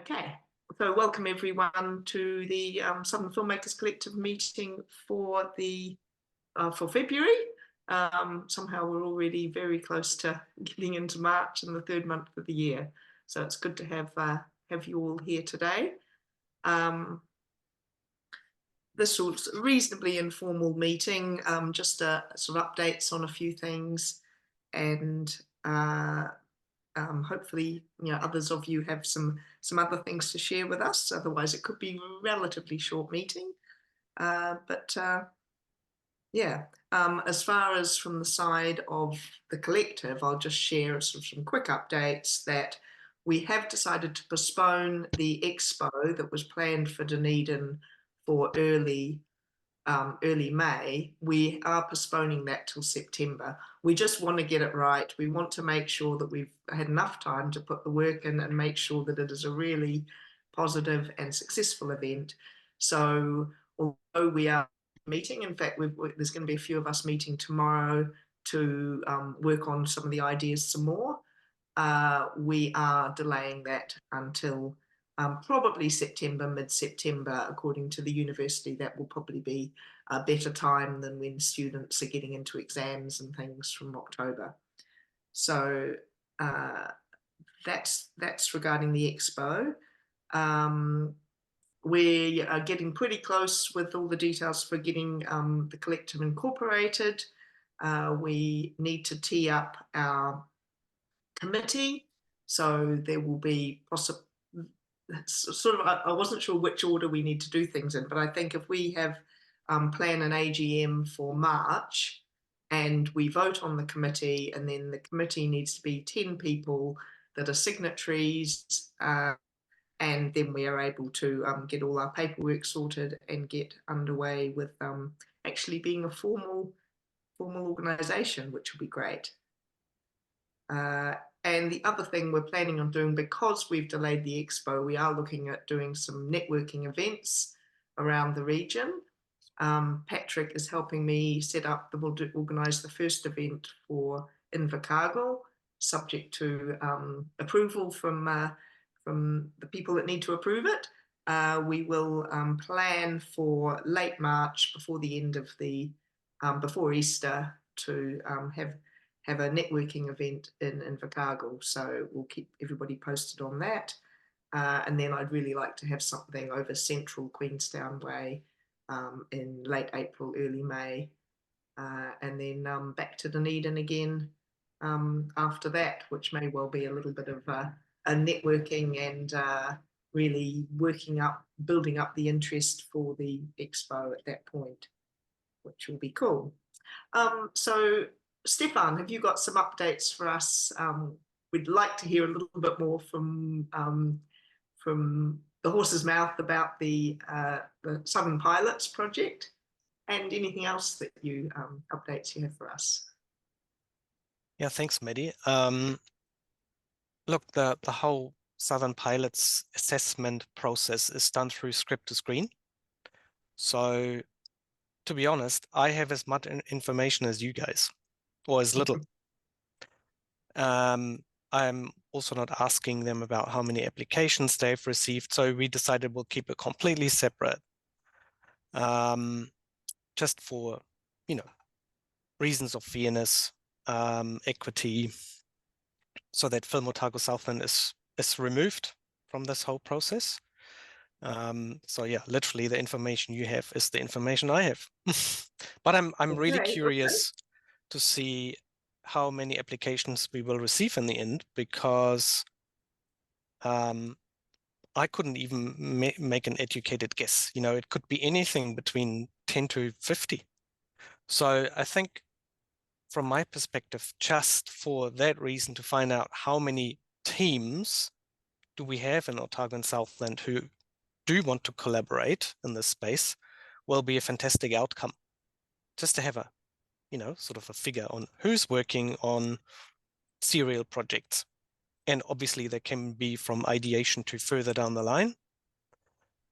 Okay, so welcome everyone to the Southern Filmmakers Collective meeting for February. Somehow we're already very close to getting into March and the third month of the year, so it's good to have you all here today. This was a reasonably informal meeting, just sort of updates on a few things, and hopefully, others of you have some other things to share with us. Otherwise, it could be a relatively short meeting. Yeah, as far as from the side of the collective, I'll just share sort of some quick updates that we have decided to postpone the expo that was planned for Dunedin for early May. We are postponing that till September. We just want to get it right. We want to make sure that we've had enough time to put the work in and make sure that it is a really positive and successful event. So although we are meeting, in fact, there's going to be a few of us meeting tomorrow to work on some of the ideas some more. We are delaying that until probably September, mid-September, according to the university. That will probably be a better time than when students are getting into exams and things from October. So that's regarding the expo. We are getting pretty close with all the details for getting the collective incorporated. We need to tee up our committee, so there will be sort of, I wasn't sure which order we need to do things in, but I think if we have plan an AGM for March and we vote on the committee, and then the committee needs to be 10 people that are signatories, and then we are able to get all our paperwork sorted and get underway with actually being a formal organisation, which will be great. And the other thing we're planning on doing, because we've delayed the expo, we are looking at doing some networking events around the region. Patrick is helping me set up, we'll organise the first event for Invercargill, subject to approval from the people that need to approve it. We will plan for late March, before the end of before Easter, to have a networking event in Invercargill. So we'll keep everybody posted on that. And then I'd really like to have something over Central Queenstown Way in late April, early May. And then back to Dunedin again after that, which may well be a little bit of a networking and really building up the interest for the expo at that point, which will be cool. So Stefan, have you got some updates for us? We'd like to hear a little bit more from the horse's mouth about the Southern Pilots project, and anything else that updates you have for us. Yeah, thanks, Maddie. Look, the whole Southern Pilots assessment process is done through script to screen. So, to be honest, I have as much information as you guys, or as little. I'm also not asking them about how many applications they've received, so we decided we'll keep it completely separate, just for, reasons of fairness, equity, so that Film Otago Southland is removed from this whole process. So yeah, literally the information you have is the information I have. But I'm really curious to see how many applications we will receive in the end, because I couldn't even make an educated guess. It could be anything between 10 to 50. So I think, from my perspective, just for that reason, to find out how many teams do we have in Otago and Southland who do want to collaborate in this space will be a fantastic outcome. Just to have a, sort of a figure on who's working on serial projects. And obviously they can be from ideation to further down the line.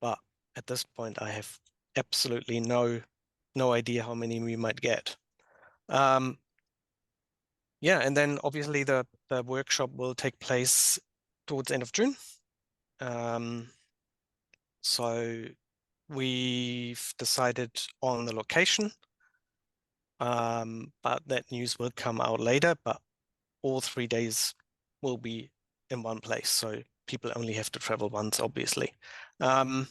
But at this point, I have absolutely no idea how many we might get. Yeah, and then obviously the workshop will take place towards the end of June. So we've decided on the location, but that news will come out later, but all 3 days will be in one place. So people only have to travel once, obviously. That's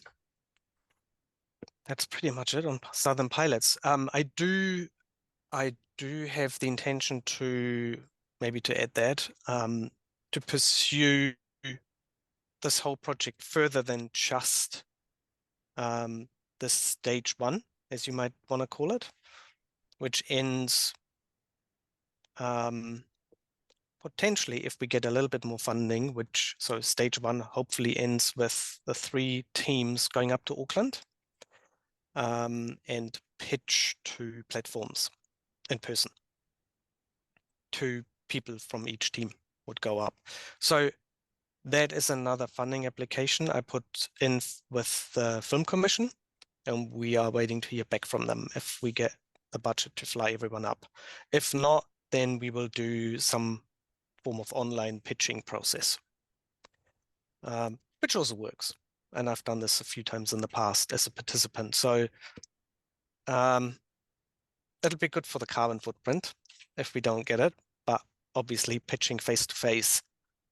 pretty much it on Southern Pilots. I do have the intention to maybe to add that to pursue this whole project further than just this stage 1, as you might want to call it, which ends potentially if we get a little bit more funding, so stage 1 hopefully ends with the 3 teams going up to Auckland and pitch to platforms in person. 2 people from each team would go up. So that is another funding application I put in with the Film Commission, and we are waiting to hear back from them if we get the budget to fly everyone up. If not, then we will do some form of online pitching process, which also works. And I've done this a few times in the past as a participant. So it'll be good for the carbon footprint if we don't get it, but obviously pitching face to face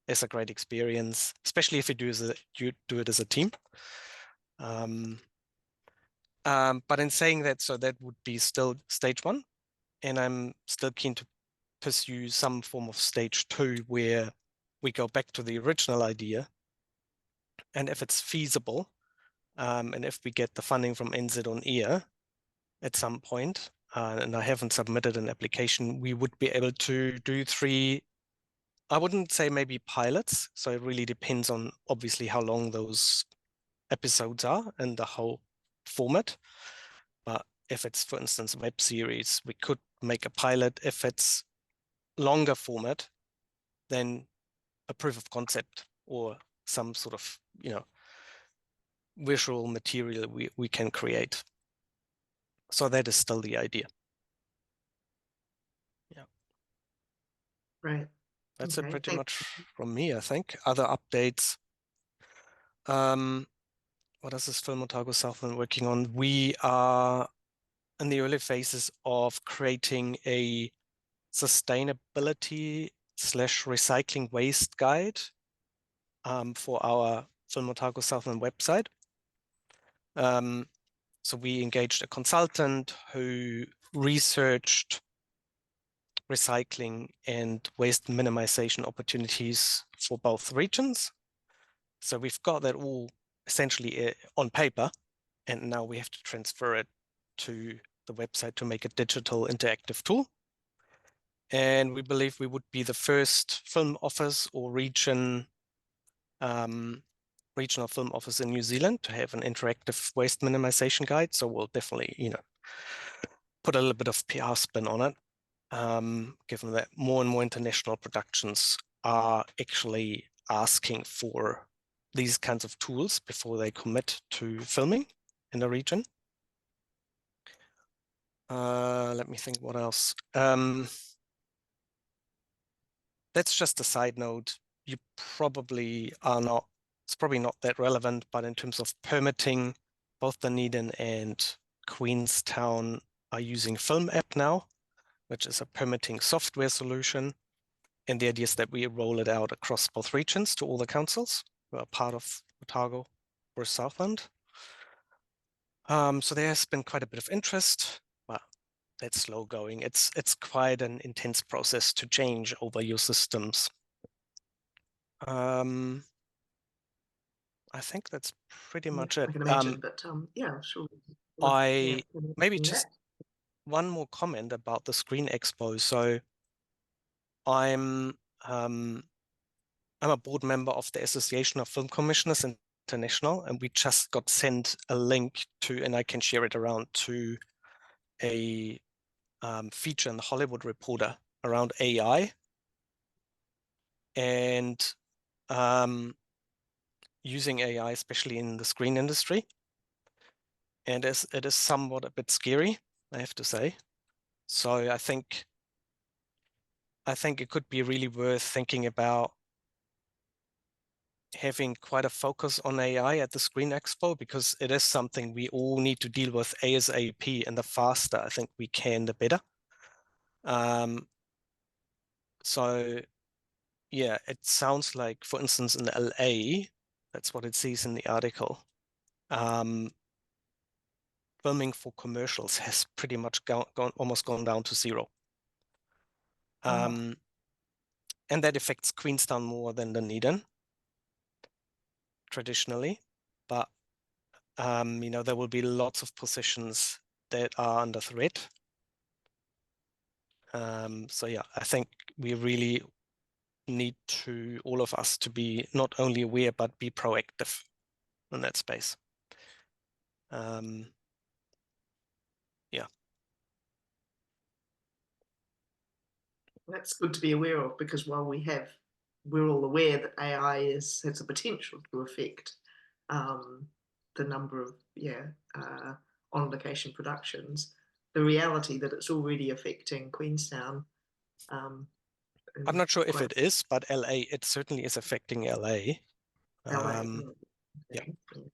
is a great experience, especially if you do it as a team. But in saying that, so that would be still stage 1, and I'm still keen to pursue some form of stage 2 where we go back to the original idea, and if it's feasible, and if we get the funding from NZ on Air at some point, and I haven't submitted an application, we would be able to do 3, I wouldn't say maybe pilots, so it really depends on obviously how long those episodes are and the whole format. But if it's, for instance, a web series, we could make a pilot. If it's longer format, then a proof of concept or some sort of, visual material we can create. So that is still the idea. Yeah. Right. That's Okay, it pretty thank much from me, I think. Other updates. What is this Film Otago Southland working on? We are in the early phases of creating a sustainability/recycling waste guide for our Film Otago Southland website. So we engaged a consultant who researched recycling and waste minimization opportunities for both regions. So we've got that all essentially on paper, and now we have to transfer it to the website to make a digital interactive tool. And we believe we would be the first film office or regional film office in New Zealand to have an interactive waste minimization guide. So we'll definitely, put a little bit of PR spin on it, given that more and more international productions are actually asking for these kinds of tools before they commit to filming in the region. Let me think what else. That's just a side note. You probably are not, it's probably not that relevant, but in terms of permitting, both Dunedin and Queenstown are using Film App now, which is a permitting software solution. And the idea is that we roll it out across both regions to all the councils who are part of Otago or Southland. So there has been quite a bit of interest, but that's slow going. It's quite an intense process to change over your systems. I think that's pretty much it. I can imagine, but yeah, sure. I Yeah, maybe just one more comment about the Screen Expo. So I'm a board member of the Association of Film Commissioners International, and we just got sent a link to, and I can share it around, to a feature in the Hollywood Reporter around AI and using AI, especially in the screen industry. And it is somewhat a bit scary, I have to say. So I think it could be really worth thinking about having quite a focus on AI at the Screen Expo, because it is something we all need to deal with ASAP, and the faster I think we can, the better. So yeah, it sounds like, for instance, in LA, that's what it says in the article, filming for commercials has pretty much almost gone down to zero. And that affects Queenstown more than Dunedin traditionally, but there will be lots of positions that are under threat. So yeah, I think we really need to, all of us, to be not only aware, but be proactive in that space. Yeah. That's good to be aware of, because while we're all aware that AI has the potential to affect the number of on location productions, the reality that it's already affecting Queenstown. I'm not sure if it is, but LA, it certainly is affecting LA. LA. Yeah. Okay.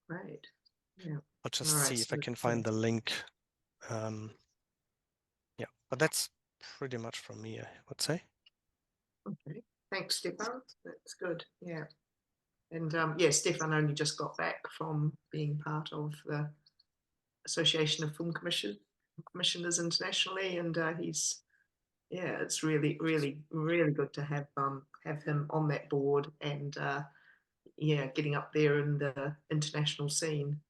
Great. Yeah. I'll just All right, see if I so, can find the link. Yeah, but that's pretty much from me, I would say. okay. Thanks, Stefan. That's good. Yeah. And Stefan only just got back from being part of the Association of Film Commissioners internationally, and it's really, really, really good to have him on that board, and getting up there in the international scene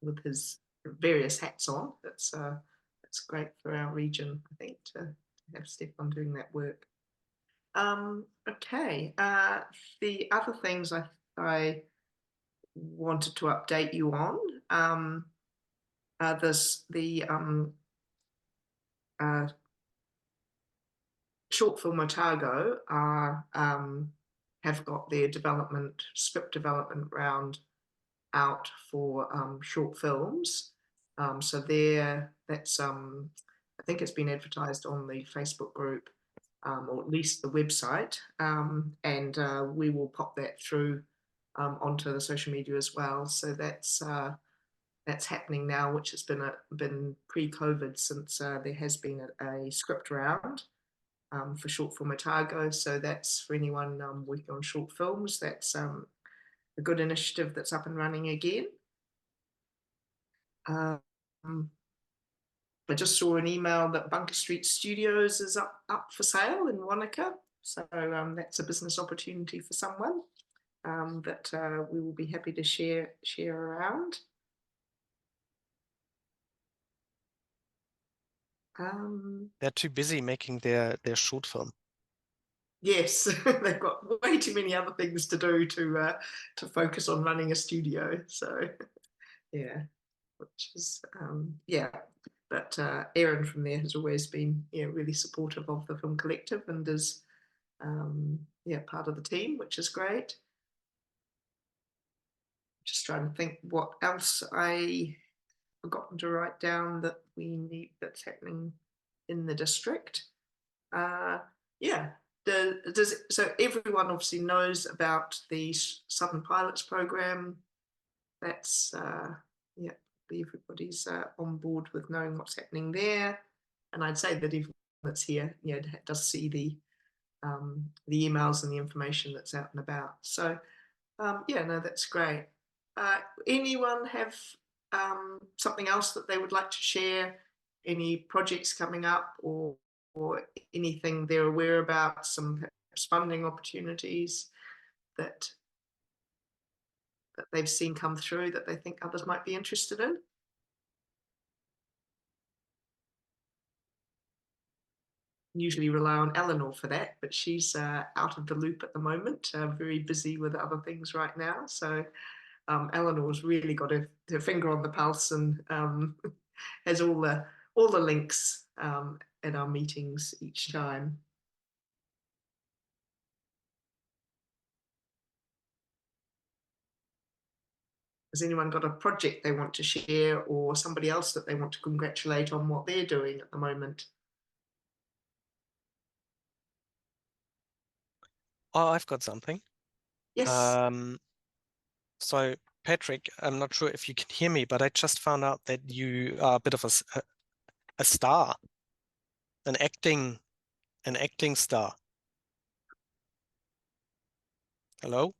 with his various hats on. That's great for our region, I think, to have Stefan doing that work. Okay. The other things I wanted to update you on. The short film Otago have got their script development round out for short films. So that's I think it's been advertised on the Facebook group, or at least the website, and we will pop that through onto the social media as well. So that's happening now, which has been pre-COVID, since there has been a script round for short film Otago. So that's for anyone working on short films. That's a good initiative that's up and running again. Um, I just saw an email that Bunker Street Studios is up for sale in Wanaka. So that's a business opportunity for someone that we will be happy to share around. They're too busy making their short film. Yes, they've got way too many other things to do to focus on running a studio. So yeah, which is But Erin from there has always been really supportive of the Film Collective, and is part of the team, which is great. Just trying to think what else I forgotten to write down that we need, that's happening in the district. So everyone obviously knows about the Southern Pilots program. That's everybody's on board with knowing what's happening there, and I'd say that everyone that's here does see the emails and the information that's out and about. So that's great. Anyone have something else that they would like to share? Any projects coming up, or anything they're aware about, some funding opportunities that they've seen come through that they think others might be interested in? Usually rely on Eleanor for that, but she's out of the loop at the moment, very busy with other things right now. So Eleanor's really got her finger on the pulse, and has all the links at our meetings each time. Has anyone got a project they want to share, or somebody else that they want to congratulate on what they're doing at the moment? Oh, I've got something. Yes. So Patrick, I'm not sure if you can hear me, but I just found out that you are a bit of a star, an acting an acting star. Hello?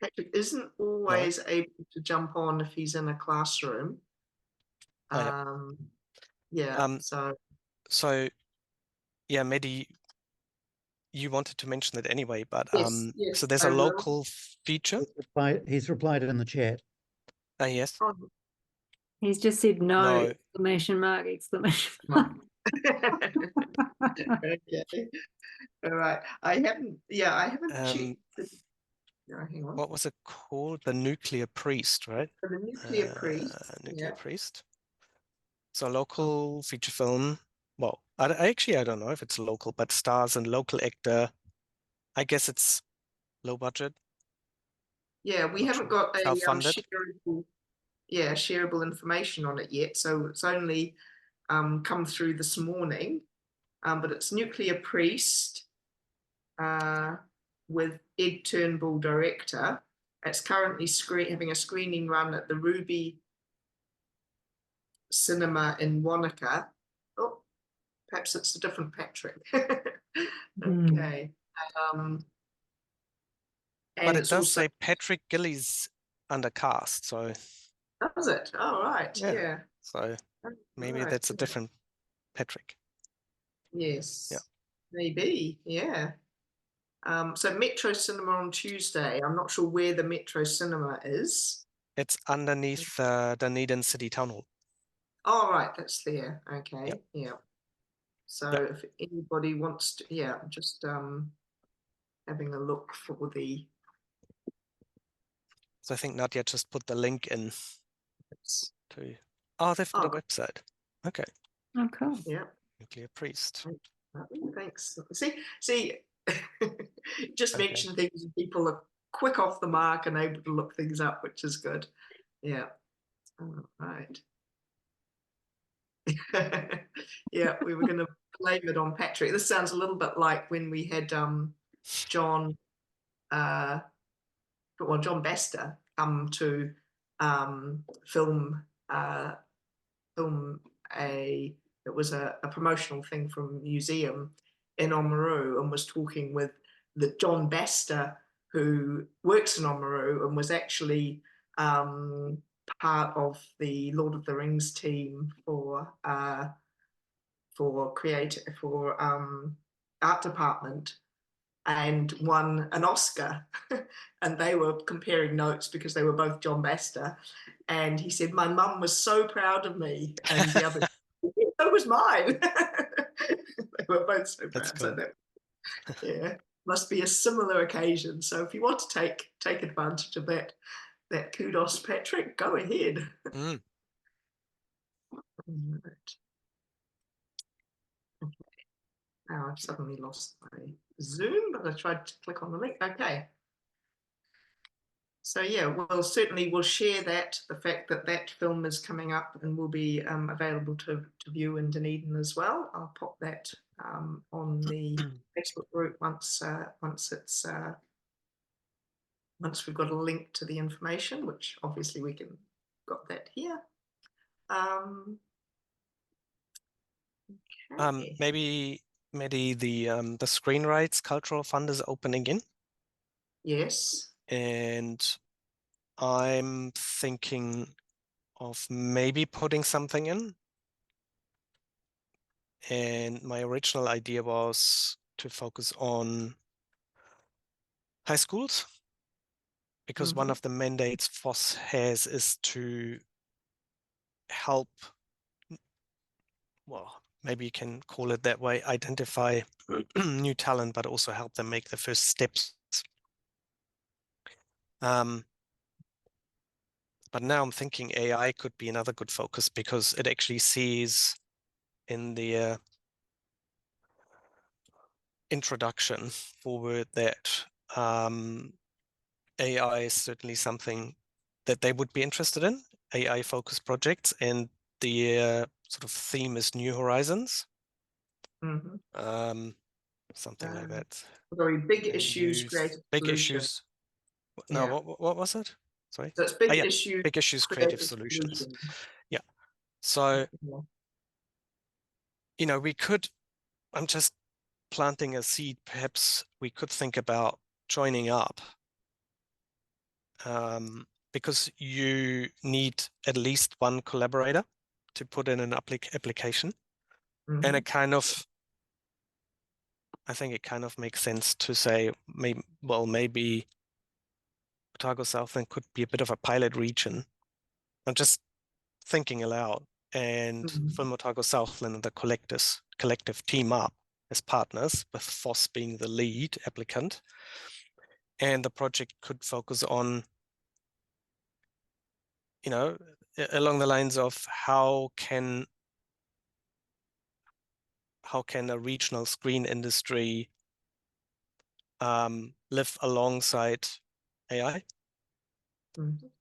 Patrick isn't No? always able to jump on if he's in a classroom. Oh yeah. Um, yeah, Um, so so yeah, Mehdi, you wanted to mention it anyway, but yes, so yes, there's a I will. local feature. He's replied in the chat. Yes. Oh, He's just said no, No. exclamation mark, exclamation no. mark. Okay. All right. I haven't checked. Um, Hang on. what was it called? The Nuclear Priest, right? For the nuclear priest. Nuclear Yeah. Priest. So a Oh, local feature film. Well, I actually I don't know if it's local, but stars and local actor. I guess it's low budget, yeah, we not haven't sure. got a Self-funded. shareable information on it yet. So it's only come through this morning. But it's Nuclear Priest uh, with Ed Turnbull director. It's currently having a screening run at the Ruby Cinema in Wanaka. Oh, perhaps it's a different Patrick. Okay. Um, But and it it's does also, say Patrick Gillies under cast, so does it? Oh, right. yeah. Yeah. So Oh, maybe right. that's a different Patrick. Yeah. Yes. Maybe. Yeah. So Metro Cinema on Tuesday. I'm not sure where the Metro Cinema is. It's underneath Dunedin City Town Hall. Oh, right. That's there. Yeah. Okay. Yeah. So Yeah. if anybody wants to, yeah, just having a look for the. So I think Nadia just put the link in It's, to. Oh, they've got a oh, website. Okay. Oh, cool. yeah. Nuclear Priest. Thanks. See, just Okay. mention things and people are quick off the mark and able to look things up, which is good. Yeah. All right. Yeah, we were going to blame it on Patrick. This sounds a little bit like when we had John, John Baster come to film film it was a promotional thing from a museum in Oamaru and was talking with the John Baster who works in Oamaru and was actually part of the Lord of the Rings team for art department and won an Oscar. And they were comparing notes because they were both John Baster. And he said, my mum was so proud of me. And the other, so was mine. They were both so That's proud. So cool. that, yeah, must be a similar occasion. So if you want to take advantage of that kudos, Patrick, go ahead. Mm. Right. Now I've suddenly lost my Zoom, but I tried to click on the link. Okay. So yeah, we'll share the fact that that film is coming up and will be available to view in Dunedin as well. I'll pop that on the Facebook group once once we've got a link to the information, which obviously we can got that here. Okay. Maybe the Screenwrites Cultural Fund is open again, Yes. and I'm thinking of maybe putting something in. And my original idea was to focus on high schools, because one of the mandates FOSS has is to help, well, maybe you can call it that way, identify new talent, but also help them make the first steps. But now I'm thinking AI could be another good focus, because it actually sees in the introduction forward that AI is certainly something that they would be interested in, AI focused projects, and the sort of theme is New Horizons. Mm-hmm. something like that. Sorry, big And issues, use creative big solution. issues. No, Yeah. what was it? Sorry. So it's big Yeah, issues, big issues, creative solutions. solutions. Yeah. So, Yeah. you know, we could, I'm just planting a seed. Perhaps we could think about joining up, because you need at least one collaborator to put in an application. And Mhm. it kind of, I think it kind of makes sense to say, maybe Otago Southland could be a bit of a pilot region. I'm just thinking aloud, and Mhm. Film Otago Southland and the collective team up as partners, with FOSS being the lead applicant. And the project could focus on, you know, along the lines of how can a regional screen industry live alongside AI, Mhm.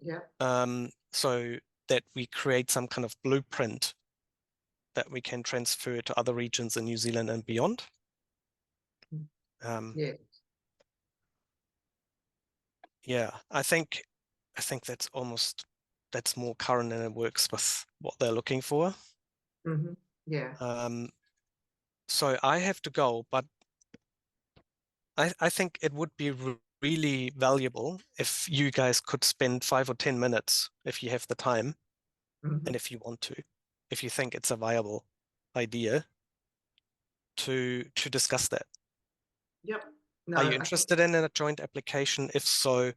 Yeah. so that we create some kind of blueprint that we can transfer to other regions in New Zealand and beyond. Yeah. Yeah, I think that's more current, and it works with what they're looking for. Mhm. Yeah. So I have to go, but I think it would be really valuable if you guys could spend 5 or 10 minutes, if you have the time, Mhm. and if you want to, if you think it's a viable idea, to discuss that. Yep. No, Are you I think interested in a joint application? If so,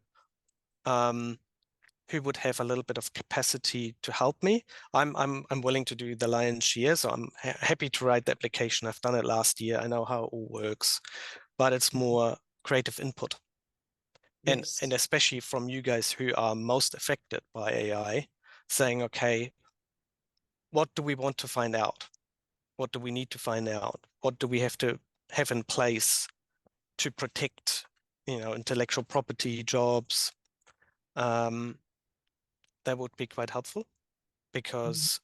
who would have a little bit of capacity to help me? I'm willing to do the lion's share, so I'm happy to write the application. I've done it last year. I know how it all works, but it's more creative input. yes. And especially from you guys who are most affected by AI, saying, okay, what do we want to find out? What do we need to find out? What do we have to have in place to protect, intellectual property, jobs? That would be quite helpful, because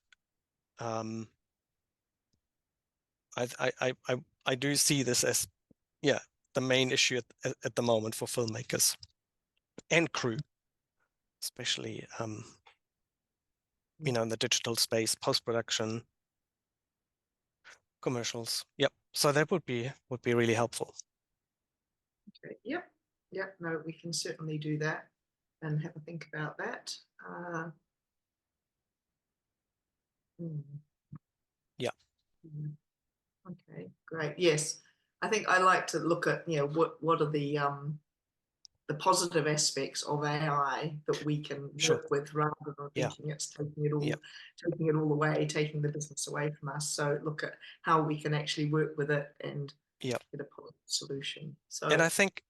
I do see this as, the main issue at the moment for filmmakers and crew, especially in the digital space, post-production, commercials. Yep. So that would be really helpful. Okay. Yep. Yep. No, we can certainly do that and have a think about that. Yeah. Okay, great. Yes, I think I like to look at, what are the positive aspects of AI that we can Sure. work with, rather than Yeah. thinking it's taking it all away, taking the business away from us. So look at how we can actually work with it and Yeah. get a positive solution. So And I think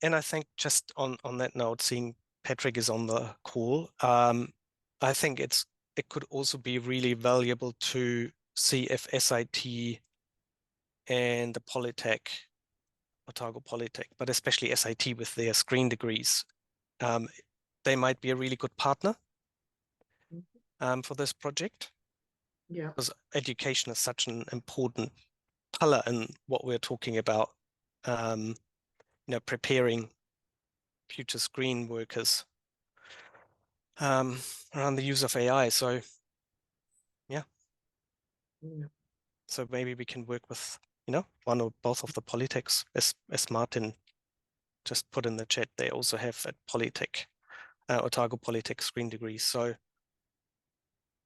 just on that note, seeing Patrick is on the call, I think it could also be really valuable to see if SIT and the Polytech, Otago Polytech, but especially SIT with their screen degrees, they might be a really good partner for this project, yeah, because education is such an important pillar in what we're talking about, preparing future screen workers around the use of AI. So yeah, so maybe we can work with, one or both of the Polytechs, as Martin just put in the chat. They also have at Polytech, Otago Polytech screen degrees. So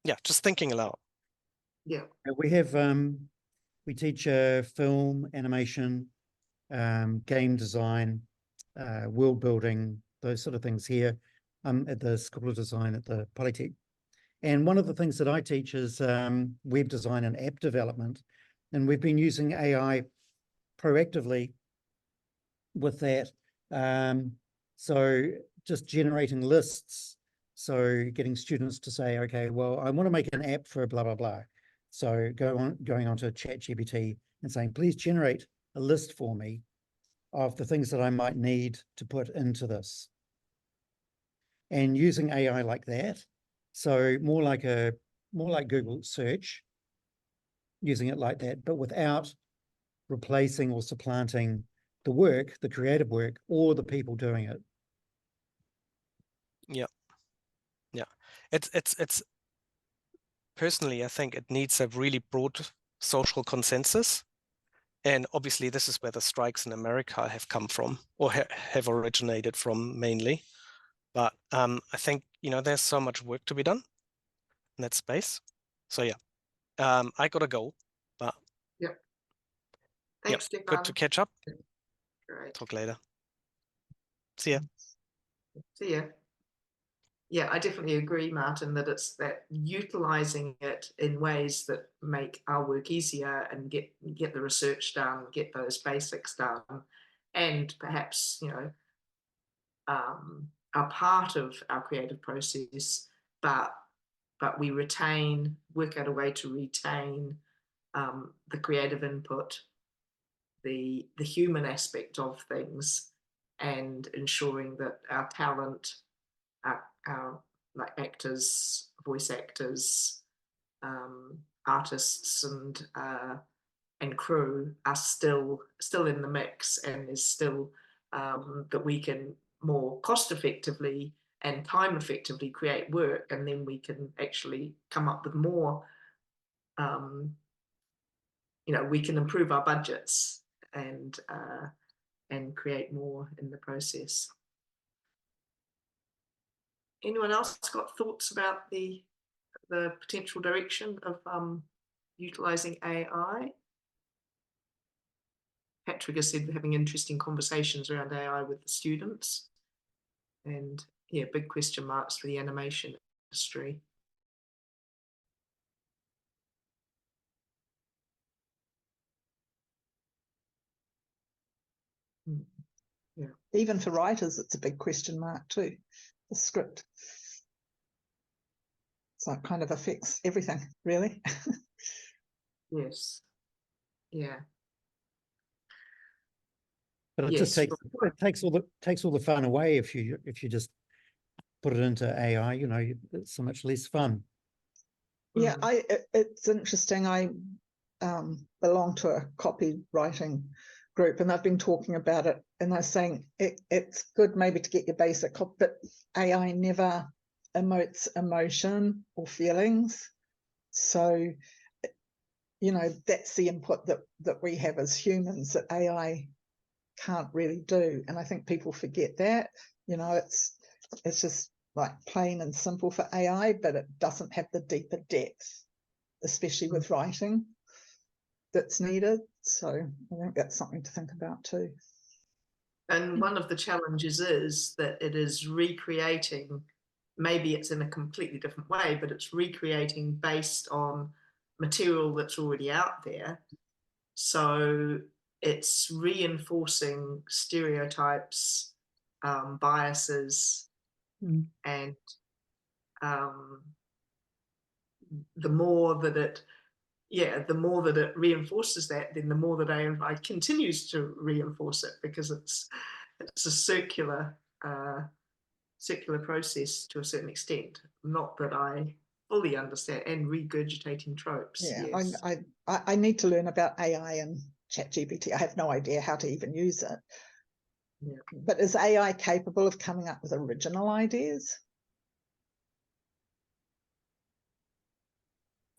yeah, just thinking aloud. yeah. We have we teach film, animation, game design, world building, those sort of things here at the School of Design at the Polytech. And one of the things that I teach is web design and app development. And we've been using AI proactively with that. So just generating lists. So getting students to say, okay, well, I want to make an app for blah, blah, blah. So going on to ChatGPT and saying, please generate a list for me of the things that I might need to put into this. And using AI like that. So more like Google search, using it like that, but without replacing or supplanting the work, the creative work, or the people doing it. Yeah. It's personally, I think it needs a really broad social consensus. And obviously this is where the strikes in America have come from, or have originated from mainly. But I think, there's so much work to be done in that space. So yeah, I gotta go, but Yep. yeah, Thanks, good to Stefan. catch up. Great. Talk later. See ya. See ya. Yeah, I definitely agree, Martin, that it's that utilizing it in ways that make our work easier and get the research done, get those basics done, and perhaps, are part of our creative process, but we work out a way to retain the creative input, the human aspect of things, and ensuring that our talent, our like actors, voice actors, artists, and crew are still in the mix, and is still that we can more cost effectively and time effectively create work, and then we can actually come up with more. We can improve our budgets and create more in the process. Anyone else got thoughts about the potential direction of utilizing AI? Patrick has said having interesting conversations around AI with the students, and yeah, big question marks for the animation industry. Yeah. Even for writers, it's a big question mark too, the script. So it kind of affects everything, really. Yes. Yeah. But it just takes all the fun away if you just put it into AI. It's so much less fun. Yeah, it's interesting. I belong to a copywriting group, and they've been talking about it, and they're saying it's good maybe to get your basic copy, but AI never emotes emotion or feelings. So, that's the input that we have as humans that AI can't really do. And I think people forget that. It's just like plain and simple for AI, but it doesn't have the deeper depth, especially with writing, that's needed. So I think that's something to think about too. And one of the challenges is that it is recreating, maybe it's in a completely different way, but it's recreating based on material that's already out there. So it's reinforcing stereotypes, biases, and the more that it reinforces that, then the more that AI continues to reinforce it, because it's a circular process to a certain extent. Not that I fully understand, and regurgitating tropes. Yeah, yes. I need to learn about AI and ChatGPT. I have no idea how to even use it. Yeah. But is AI capable of coming up with original ideas?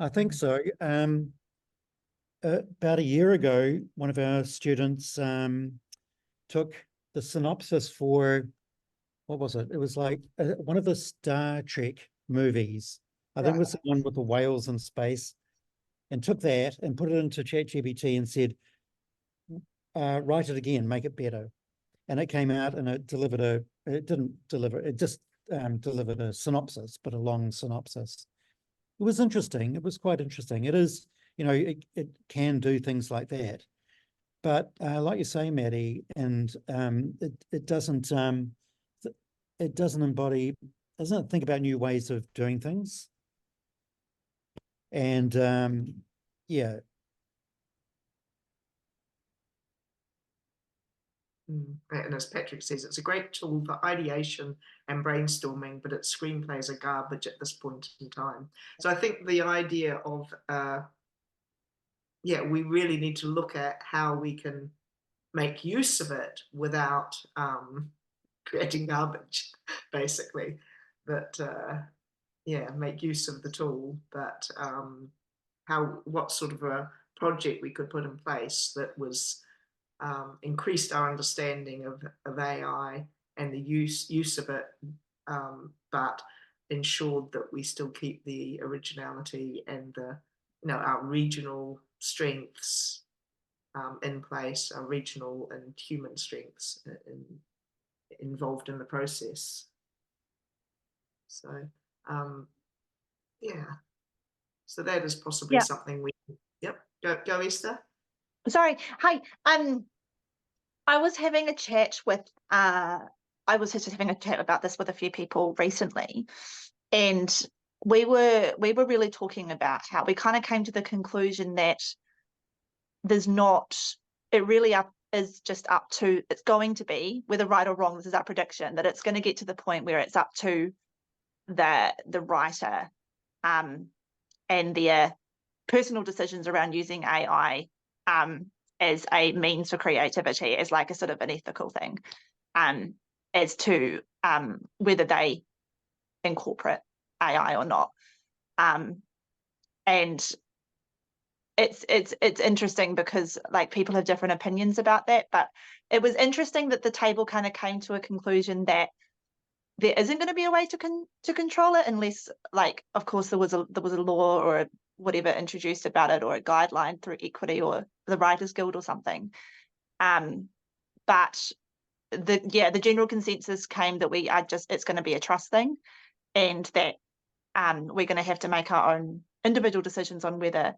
I think so. About a year ago, one of our students took the synopsis for, what was it? It was like one of the Star Trek movies. I think it was the one with the whales in space, and took that and put it into ChatGPT and said, write it again, make it better. And it came out and it just delivered a synopsis, but a long synopsis. It was interesting. It was quite interesting. It is, it can do things like that. But like you say, Maddie, and it doesn't doesn't think about new ways of doing things. And yeah. And as Patrick says, it's a great tool for ideation and brainstorming, but its screenplays are garbage at this point in time. So I think the idea of yeah, we really need to look at how we can make use of it without creating garbage, basically. But yeah, make use of the tool, but what sort of a project we could put in place that was increased our understanding of AI and the use of it, but ensured that we still keep the originality and the our regional strengths in place, our regional and human strengths involved in the process. So yeah, so that is possibly something we. Yep, go Esther. Sorry, hi. I was having a chat with I was just having a chat about this with a few people recently, and we were really talking about how we kind of came to the conclusion that there's not, it really is just up to, it's going to be, whether right or wrong, this is our prediction, that it's going to get to the point where it's up to the writer and their personal decisions around using AI as a means for creativity, as like a sort of an ethical thing, as to whether they incorporate AI or not. And it's interesting because like people have different opinions about that, but it was interesting that the table kind of came to a conclusion that there isn't going to be a way to control it unless, like, of course there was a law or whatever introduced about it, or a guideline through equity or the Writers Guild or something. But the general consensus came that it's going to be a trust thing, and that we're going to have to make our own individual decisions on whether,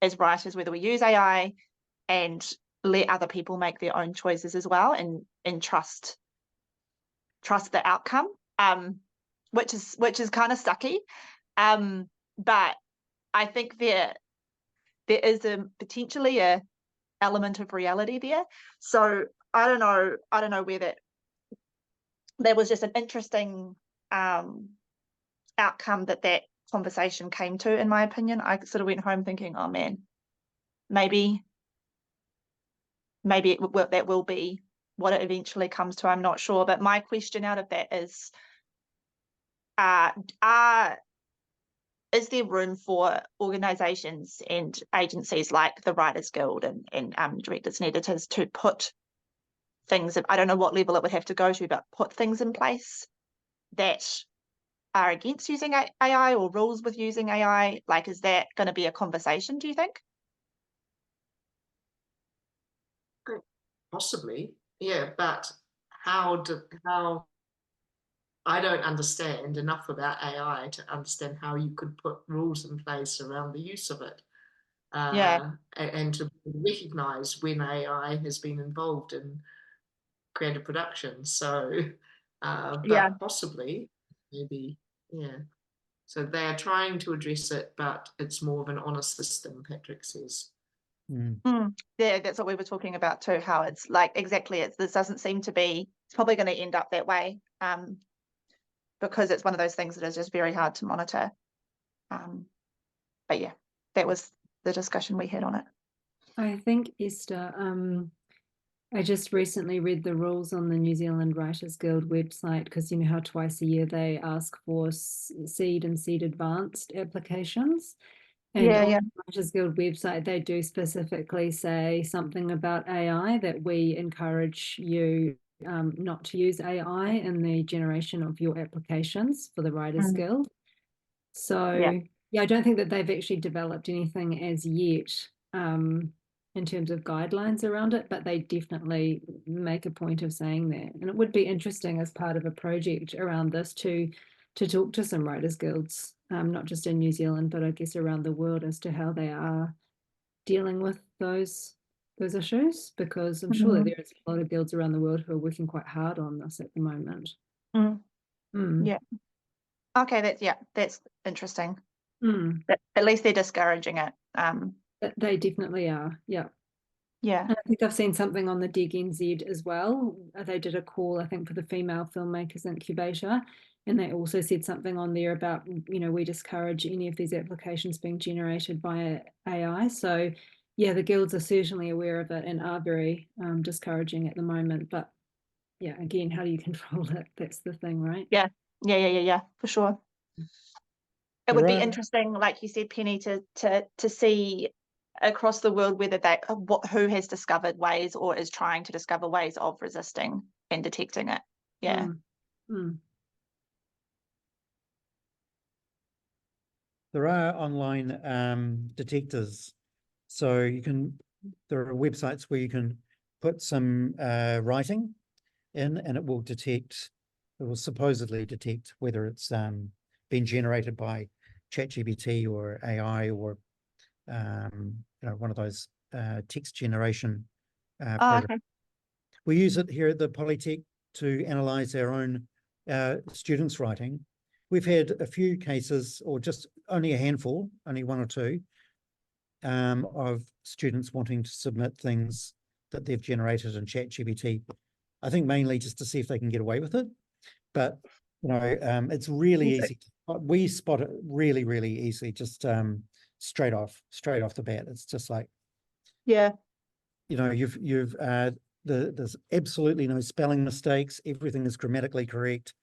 as writers, whether we use AI, and let other people make their own choices as well, and trust the outcome, which is kind of sucky. But I think there is potentially a element of reality there. So I don't know whether there was just an interesting outcome that conversation came to, in my opinion. I sort of went home thinking, oh man, maybe that will be what it eventually comes to. I'm not sure. But my question out of that is, is there room for organisations and agencies like the Writers Guild and directors and editors to put things, I don't know what level it would have to go to, but put things in place that are against using AI, or rules with using AI? Like, is that going to be a conversation, do you think? Possibly, yeah, but how I don't understand enough about AI to understand how you could put rules in place around the use of it, and to recognise when AI has been involved in creative production. So, but possibly, maybe, yeah. So they are trying to address it, but it's more of an honest system, Patrick says. Yeah, that's what we were talking about too, how it's like, exactly, this doesn't seem to be, it's probably going to end up that way, because it's one of those things that is just very hard to monitor. But yeah, that was the discussion we had on it. I think, Esther, I just recently read the rules on the New Zealand Writers Guild website, because you know how twice a year they ask for seed and seed advanced applications. And on the Writers Guild website, they do specifically say something about AI, that we encourage you not to use AI in the generation of your applications for the Writers Guild. So yeah, I don't think that they've actually developed anything as yet in terms of guidelines around it, but they definitely make a point of saying that. And it would be interesting as part of a project around this to talk to some writers guilds, not just in New Zealand, but I guess around the world, as to how they are dealing with those issues, because I'm sure that there is a lot of guilds around the world who are working quite hard on this at the moment. Yeah. Okay, that's interesting. At least they're discouraging it. They definitely are. Yeah. And I think I've seen something on the Dig NZ as well. They did a call, I think, for the Female Filmmakers Incubator, and they also said something on there about, you know, we discourage any of these applications being generated by AI. So yeah, the guilds are certainly aware of it and are very discouraging at the moment. But yeah, again, how do you control it? That's the thing, right? Yeah, for sure. It would There be are- interesting, like you said, Penny, to see across the world whether that who has discovered ways or is trying to discover ways of resisting and detecting it. Yeah. There are online detectors, so there are websites where you can put some writing in, and it will supposedly detect whether it's been generated by ChatGPT or AI or one of those text generation programs. Okay. We use it here at the Polytech to analyze our own students' writing. We've had a few cases, or just only a handful, only one or two, of students wanting to submit things that they've generated in ChatGPT. I think mainly just to see if they can get away with it. But it's really easy. We spot it really, really easily, just straight off the bat. It's just like, Yeah. there's absolutely no spelling mistakes. Everything is grammatically correct.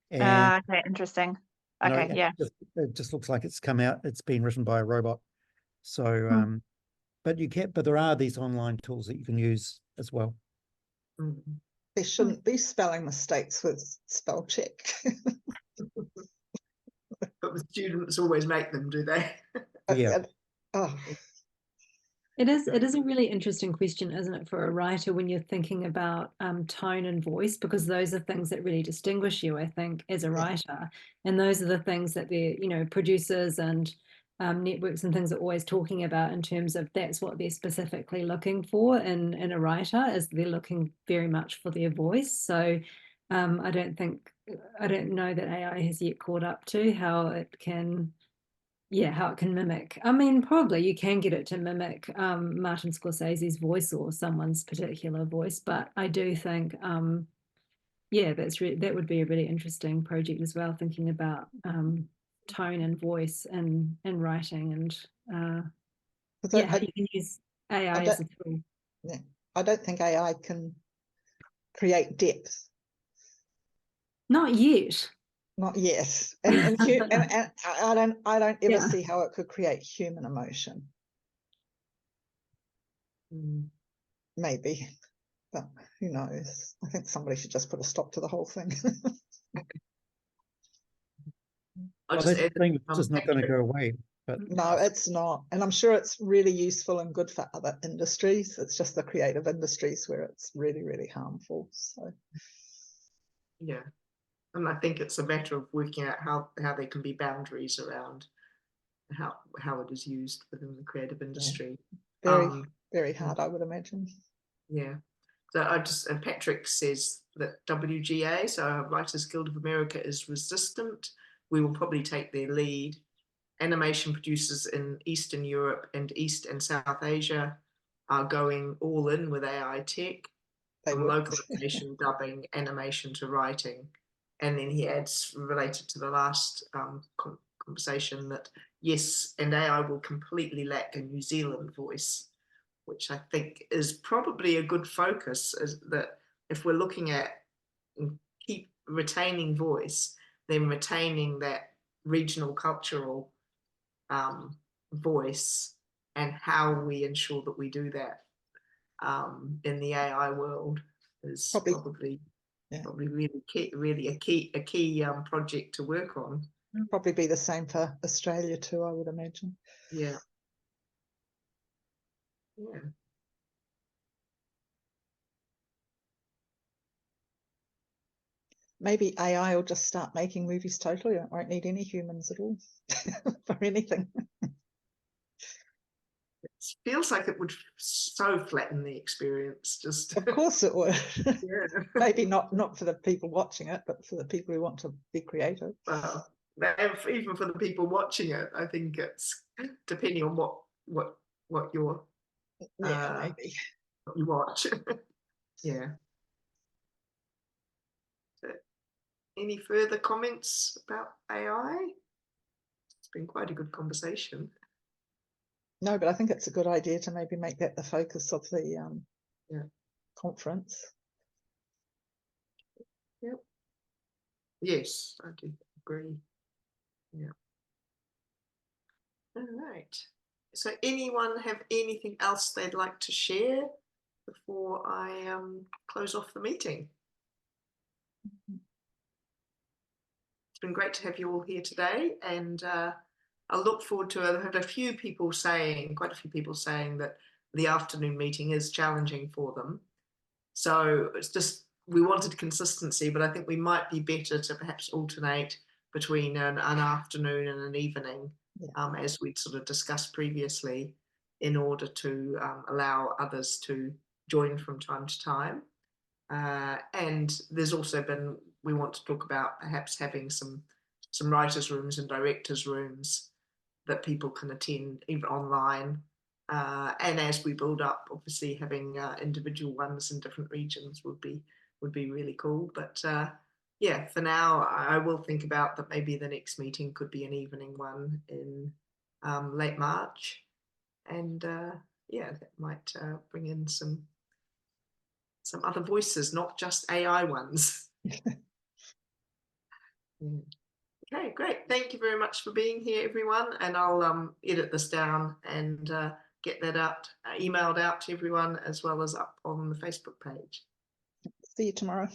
And Okay, interesting. Okay, yeah. it just looks like it's been written by a robot. So, but there are these online tools that you can use as well. There shouldn't be spelling mistakes with spell check. But the students always make them, do they? Yeah. It is a really interesting question, isn't it, for a writer when you're thinking about tone and voice, because those are things that really distinguish you, I think, as a writer. And those are the things that producers and networks and things are always talking about, in terms of that's what they're specifically looking for in a writer, is they're looking very much for their voice. So I don't know that AI has yet caught up to how it can mimic. I mean, probably you can get it to mimic Martin Scorsese's voice or someone's particular voice, but I do think, that would be a really interesting project as well, thinking about tone and voice and writing, and how you can use AI as a tool. Yeah, I don't think AI can create depth. Not yet. Not yet, and I don't ever see how it could create human emotion. Maybe, but who knows? I think somebody should just put a stop to the whole thing. That thing is just not going to go away. But no, it's not, and I'm sure it's really useful and good for other industries. It's just the creative industries where it's really, really harmful. So, yeah. And I think it's a matter of working out how there can be boundaries around how it is used within the creative industry. Very hard, I would imagine. Yeah. So and Patrick says that WGA, so Writers Guild of America, is resistant. We will probably take their lead. Animation producers in Eastern Europe and East and South Asia are going all in with AI tech, from localization, dubbing, animation to writing. And then he adds, related to the last conversation, that yes, and AI will completely lack a New Zealand voice, which I think is probably a good focus, is that if we're looking at keep retaining voice, then retaining that regional cultural voice, and how we ensure that we do that in the AI world is probably really a key project to work on. Probably be the same for Australia too, I would imagine. Yeah. Maybe AI will just start making movies totally. It won't need any humans at all for anything. It feels like it would so flatten the experience. Of course it would. Yeah. Maybe not for the people watching it, but for the people who want to be creative. Well, even for the people watching it, I think it's depending on what your maybe what you watch. Yeah. So, any further comments about AI? It's been quite a good conversation. No, but I think it's a good idea to maybe make that the focus of the Yeah. conference. Yes, I do agree. Yeah. All right. So anyone have anything else they'd like to share before I close off the meeting? It's been great to have you all here today, and I look forward to it. I've had a few people saying, quite a few people saying that the afternoon meeting is challenging for them. So it's just, we wanted consistency, but I think we might be better to perhaps alternate between an afternoon and an evening, as we'd sort of discussed previously, in order to allow others to join from time to time. And there's also been, we want to talk about perhaps having some writers' rooms and directors' rooms that people can attend even online. And as we build up, obviously having individual ones in different regions would be really cool. But yeah, for now, I will think about that. Maybe the next meeting could be an evening one in late March, and yeah, that might bring in some other voices, not just AI ones. Okay, great. Thank you very much for being here, everyone. And I'll edit this down and get that out, emailed out to everyone, as well as up on the Facebook page. See you tomorrow.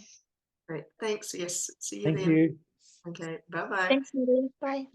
Great. Thanks. Yes. See you Thank then. you. Okay. Bye-bye. Thanks, Julie. Bye.